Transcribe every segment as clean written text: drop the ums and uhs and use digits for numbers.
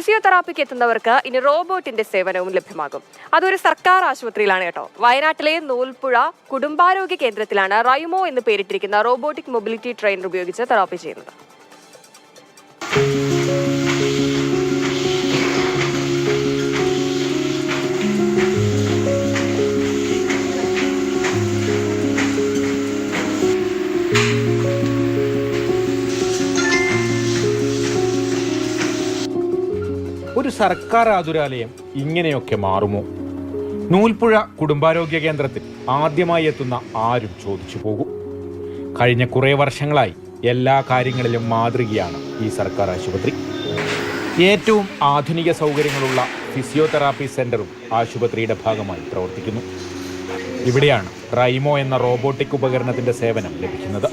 ഫിസിയോതെറാപ്പിക്ക് എത്തുന്നവർക്ക് ഇനി റോബോട്ടിന്റെ സേവനവും ലഭ്യമാകും. അതൊരു സർക്കാർ ആശുപത്രിയിലാണ് കേട്ടോ. വയനാട്ടിലെ നൂൽപ്പുഴ കുടുംബാരോഗ്യ കേന്ദ്രത്തിലാണ് റൈമോ എന്ന് പേരിട്ടിരിക്കുന്ന റോബോട്ടിക് മൊബിലിറ്റി ട്രെയിനർ ഉപയോഗിച്ച് തെറാപ്പി ചെയ്യുന്നത്. ഒരു സർക്കാർ ആതുരാലയം ഇങ്ങനെയൊക്കെ മാറുമോ? നൂൽപ്പുഴ കുടുംബാരോഗ്യ കേന്ദ്രത്തിൽ ആദ്യമായി എത്തുന്ന ആരും ചോദിച്ചു പോകും. കഴിഞ്ഞ കുറേ വർഷങ്ങളായി എല്ലാ കാര്യങ്ങളിലും മാതൃകയാണ് ഈ സർക്കാർ ആശുപത്രി. ഏറ്റവും ആധുനിക സൗകര്യങ്ങളുള്ള ഫിസിയോതെറാപ്പി സെന്ററും ആശുപത്രിയുടെ ഭാഗമായി പ്രവർത്തിക്കുന്നു. ഇവിടെയാണ് റൈമോ എന്ന റോബോട്ടിക് ഉപകരണത്തിന്റെ സേവനം ലഭിക്കുന്നത്.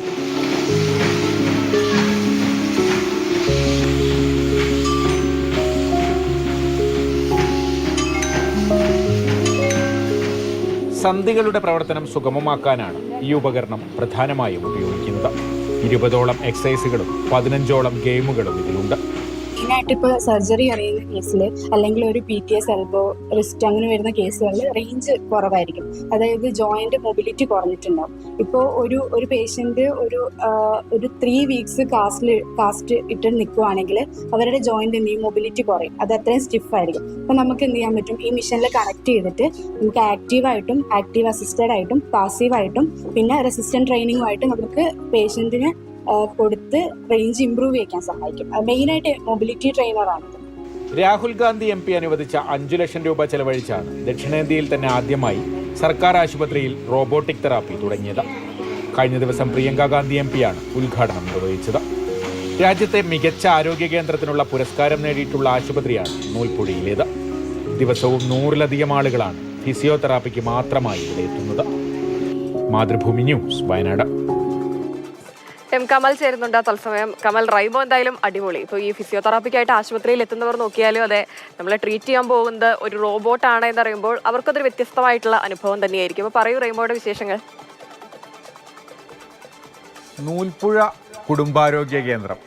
സന്ധികളുടെ പ്രവർത്തനം സുഗമമാക്കാനാണ് ഈ ഉപകരണം പ്രധാനമായും ഉപയോഗിക്കുന്നത്. 20ഓളം എക്സസൈസുകളും 15ഓളം ഗെയിമുകളും ഇതിലുണ്ട്. മെയിനായിട്ട് ഇപ്പോൾ സർജറി അറിയുന്ന കേസിൽ അല്ലെങ്കിൽ ഒരു PTS എൽബോ റിസ്റ്റ് അങ്ങനെ വരുന്ന കേസുകളിൽ റേഞ്ച് കുറവായിരിക്കും. അതായത് ജോയിന്റ് മൊബിലിറ്റി കുറഞ്ഞിട്ടുണ്ടാവും. ഇപ്പോൾ ഒരു പേഷ്യന്റ് ഒരു 3 വീക്സ് കാസ്റ്റ് ഇട്ട് നിൽക്കുവാണെങ്കിൽ അവരുടെ ജോയിന്റ് എന്ത് ചെയ്യും, മൊബിലിറ്റി കുറയും. അത് അത്രയും സ്റ്റിഫായിരിക്കും. അപ്പോൾ നമുക്ക് എന്ത് ചെയ്യാൻ പറ്റും, ഈ മെഷീനിൽ കണക്ട് ചെയ്തിട്ട് നമുക്ക് ആക്റ്റീവായിട്ടും ആക്റ്റീവ് അസിസ്റ്റഡ് ആയിട്ടും പാസീവായിട്ടും പിന്നെ റെസിസ്റ്റന്റ് ട്രെയിനിങ്ങുമായിട്ട് നമുക്ക് പേഷ്യന്റിന് കൊടുത്ത് റേഞ്ച് ഇംപ്രൂവ് ചെയ്യാൻ സഹായിക്കും. മെയിനായിട്ട് മൊബിലിറ്റി ട്രെയിനറാണ്. രാഹുൽ ഗാന്ധി MP അനുവദിച്ച 5 ലക്ഷം രൂപ ചെലവഴിച്ചാണ് ദക്ഷിണേന്ത്യയിൽ തന്നെ ആദ്യമായി സർക്കാർ ആശുപത്രിയിൽ റോബോട്ടിക് തെറാപ്പി തുടങ്ങിയത്. കഴിഞ്ഞ ദിവസം പ്രിയങ്ക ഗാന്ധി MP-യാണ് ഉദ്ഘാടനം നിർവഹിച്ചത്. രാജ്യത്തെ മികച്ച ആരോഗ്യ കേന്ദ്രത്തിനുള്ള പുരസ്കാരം നേടിയിട്ടുള്ള ആശുപത്രിയാണ് നൂൽപ്പുഴയിലേത്. ദിവസവും 100-ലധികം ആളുകളാണ് ഫിസിയോതെറാപ്പിക്ക് മാത്രമായി ഇവിടെ എത്തുന്നത്. മാതൃഭൂമി ന്യൂസ്, വയനാട്. കമൽ ചേരുന്നുണ്ട് തത്സമയം. കമൽ, റൈമോ എന്തായാലും അടിപൊളി. ഇപ്പോൾ ഈ ഫിസിയോതെറാപ്പിക്കായിട്ട് ആശുപത്രിയിൽ എത്തുന്നവർ നോക്കിയാലും അതെ, നമ്മളെ ട്രീറ്റ് ചെയ്യാൻ പോകുന്നത് ഒരു റോബോട്ടാണ് എന്നറിയുമ്പോൾ അവർക്കതൊരു വ്യത്യസ്തമായിട്ടുള്ള അനുഭവം തന്നെയായിരിക്കും. അപ്പോൾ പറയൂ റൈമോയുടെ വിശേഷങ്ങൾ. നൂൽപ്പുഴ കുടുംബാരോഗ്യ കേന്ദ്രം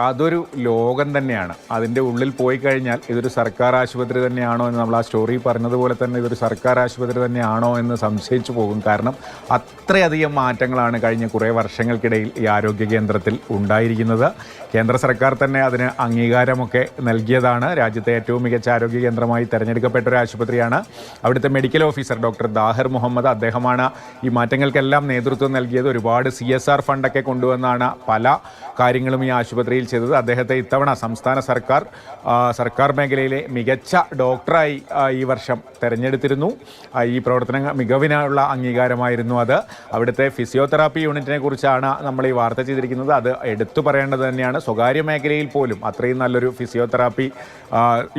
അതൊരു ലോകം തന്നെയാണ്. അതിൻ്റെ ഉള്ളിൽ പോയി കഴിഞ്ഞാൽ ഇതൊരു സർക്കാർ ആശുപത്രി തന്നെയാണോ എന്ന് നമ്മൾ ആ സ്റ്റോറി പറഞ്ഞതുപോലെ തന്നെ ഇതൊരു സർക്കാർ ആശുപത്രി തന്നെയാണോ എന്ന് സംശയിച്ചു പോകും. കാരണം അത്രയധികം മാറ്റങ്ങളാണ് കഴിഞ്ഞ കുറേ വർഷങ്ങൾക്കിടയിൽ ഈ ആരോഗ്യ കേന്ദ്രത്തിൽ ഉണ്ടായിരിക്കുന്നത്. കേന്ദ്ര സർക്കാർ തന്നെ അതിന് അംഗീകാരമൊക്കെ നൽകിയതാണ്. രാജ്യത്തെ ഏറ്റവും മികച്ച ആരോഗ്യ കേന്ദ്രമായി തിരഞ്ഞെടുക്കപ്പെട്ട ഒരു ആശുപത്രിയാണ്. അവിടുത്തെ medical officer doctor Dahir Muhammad, അദ്ദേഹമാണ് ഈ മാറ്റങ്ങൾക്കെല്ലാം നേതൃത്വം നൽകിയത്. ഒരുപാട് CSR ഫണ്ടൊക്കെ കൊണ്ടുവന്നാണ് പല കാര്യങ്ങളും ഈ ആശുപത്രിയിൽ ചെയ്തത്. അദ്ദേഹത്തെ ഇത്തവണ സംസ്ഥാന സർക്കാർ മേഖലയിലെ മികച്ച ഡോക്ടറായി ഈ വർഷം തെരഞ്ഞെടുത്തിരുന്നു. ഈ പ്രവർത്തന മികവിനുള്ള അംഗീകാരമായിരുന്നു അത്. അവിടുത്തെ ഫിസിയോതെറാപ്പി യൂണിറ്റിനെ കുറിച്ചാണ് നമ്മൾ ഈ വാർത്ത ചെയ്തിരിക്കുന്നത്. അത് എടുത്തു പറയേണ്ടത് തന്നെയാണ്. സ്വകാര്യ മേഖലയിൽ പോലും അത്രയും നല്ലൊരു ഫിസിയോതെറാപ്പി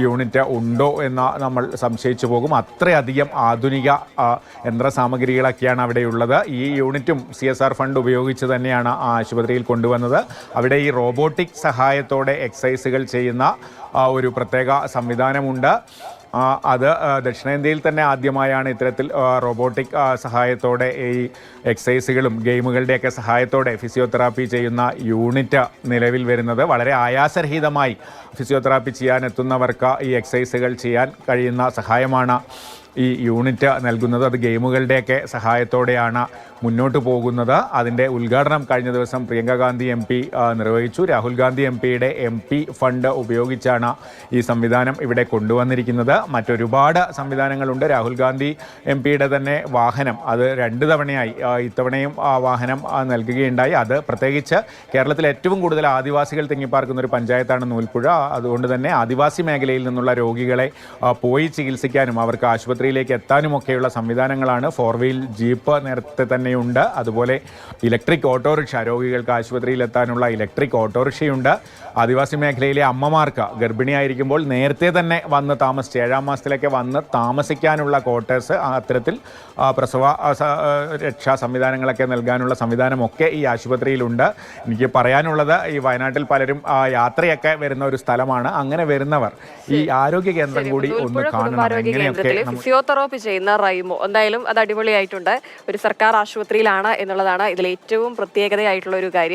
യൂണിറ്റ് ഉണ്ടോ എന്ന് നമ്മൾ സംശയിച്ചു പോകും. അത്രയധികം ആധുനിക യന്ത്രസാമഗ്രികളൊക്കെയാണ് അവിടെയുള്ളത്. ഈ യൂണിറ്റും CSR ഫണ്ട് ഉപയോഗിച്ച് തന്നെയാണ് ആ ആശുപത്രിയിൽ കൊണ്ടുവന്നത്. അവിടെ ഈ റോബോട്ടിക് സഹായത്തോടെ എക്സസൈസുകൾ ചെയ്യുന്ന ഒരു പ്രത്യേക സംവിധാനമുണ്ട്. അത് ദക്ഷിണേന്ത്യയിൽ തന്നെ ആദ്യമായാണ് ഇത്തരത്തിൽ റോബോട്ടിക് സഹായത്തോടെ ഈ എക്സസൈസുകളും ഗെയിമുകളുടെയൊക്കെ സഹായത്തോടെ ഫിസിയോതെറാപ്പി ചെയ്യുന്ന യൂണിറ്റ് നിലവിൽ വരുന്നത്. വളരെ ആയാസരഹിതമായി ഫിസിയോതെറാപ്പി ചെയ്യാൻ എത്തുന്നവർക്ക് ഈ എക്സസൈസുകൾ ചെയ്യാൻ കഴിയുന്ന സഹായമാണ് ഈ യൂണിറ്റ് നൽകുന്നത്. അത് ഗെയിമുകളുടെയൊക്കെ സഹായത്തോടെയാണ് മുന്നോട്ട് പോകുന്നത്. അതിൻ്റെ ഉദ്ഘാടനം കഴിഞ്ഞ ദിവസം പ്രിയങ്ക ഗാന്ധി MP നിർവഹിച്ചു. രാഹുൽ ഗാന്ധി MP-യുടെ MP ഫണ്ട് ഉപയോഗിച്ചാണ് ഈ സംവിധാനം ഇവിടെ കൊണ്ടുവന്നിരിക്കുന്നത്. മറ്റൊരുപാട് സംവിധാനങ്ങളുണ്ട്. രാഹുൽ ഗാന്ധി MP-യുടെ തന്നെ വാഹനം അത് 2 തവണയായി ഇത്തവണയും ആ വാഹനം നൽകുകയുണ്ടായി. അത് പ്രത്യേകിച്ച് കേരളത്തിലെ ഏറ്റവും കൂടുതൽ ആദിവാസികൾ തിങ്ങിപ്പാർക്കുന്ന ഒരു പഞ്ചായത്താണ് നൂൽപ്പുഴ. അതുകൊണ്ട് തന്നെ ആദിവാസി മേഖലയിൽ നിന്നുള്ള രോഗികളെ പോയി ചികിത്സിക്കാനും അവർക്ക് ആശുപത്രിയിലേക്ക് എത്താനുമൊക്കെയുള്ള സംവിധാനങ്ങളാണ്. 4-വീൽ ജീപ്പ് നേരത്തെ തന്നെ ഉണ്ട്. അതുപോലെ ഇലക്ട്രിക് ഓട്ടോറിക്ഷ, രോഗികൾക്ക് ആശുപത്രിയിൽ എത്താനുള്ള ഇലക്ട്രിക് ഓട്ടോറിക്ഷയുണ്ട്. ആദിവാസി മേഖലയിലെ അമ്മമാർക്ക് ഗർഭിണിയായിരിക്കുമ്പോൾ നേരത്തെ തന്നെ വന്ന് താമസിച്ച് 7-ാം മാസത്തിലൊക്കെ വന്ന് താമസിക്കാനുള്ള ക്വാർട്ടേഴ്സ്, അത്തരത്തിൽ പ്രസവ രക്ഷാ സംവിധാനങ്ങളൊക്കെ നൽകാനുള്ള സംവിധാനമൊക്കെ ഈ ആശുപത്രിയിലുണ്ട്. എനിക്ക് പറയാനുള്ളത്, ഈ വയനാട്ടിൽ പലരും യാത്രയൊക്കെ വരുന്ന ഒരു സ്ഥലമാണ്. അങ്ങനെ വരുന്നവർ ഈ ആരോഗ്യ കേന്ദ്രം കൂടി ഒന്ന് കാണണം. ഫിസിയോതെറാപ്പി ചെയ്യുന്ന റൈമോ എന്തായാലും അത് അടിപൊളിയായിട്ടുണ്ട്. ഒരു സർക്കാർ ആശുപത്രിയിലാണ് എന്നുള്ളതാണ് ഇതിൽ ഏറ്റവും പ്രത്യേകതയായിട്ടുള്ള ഒരു കാര്യം.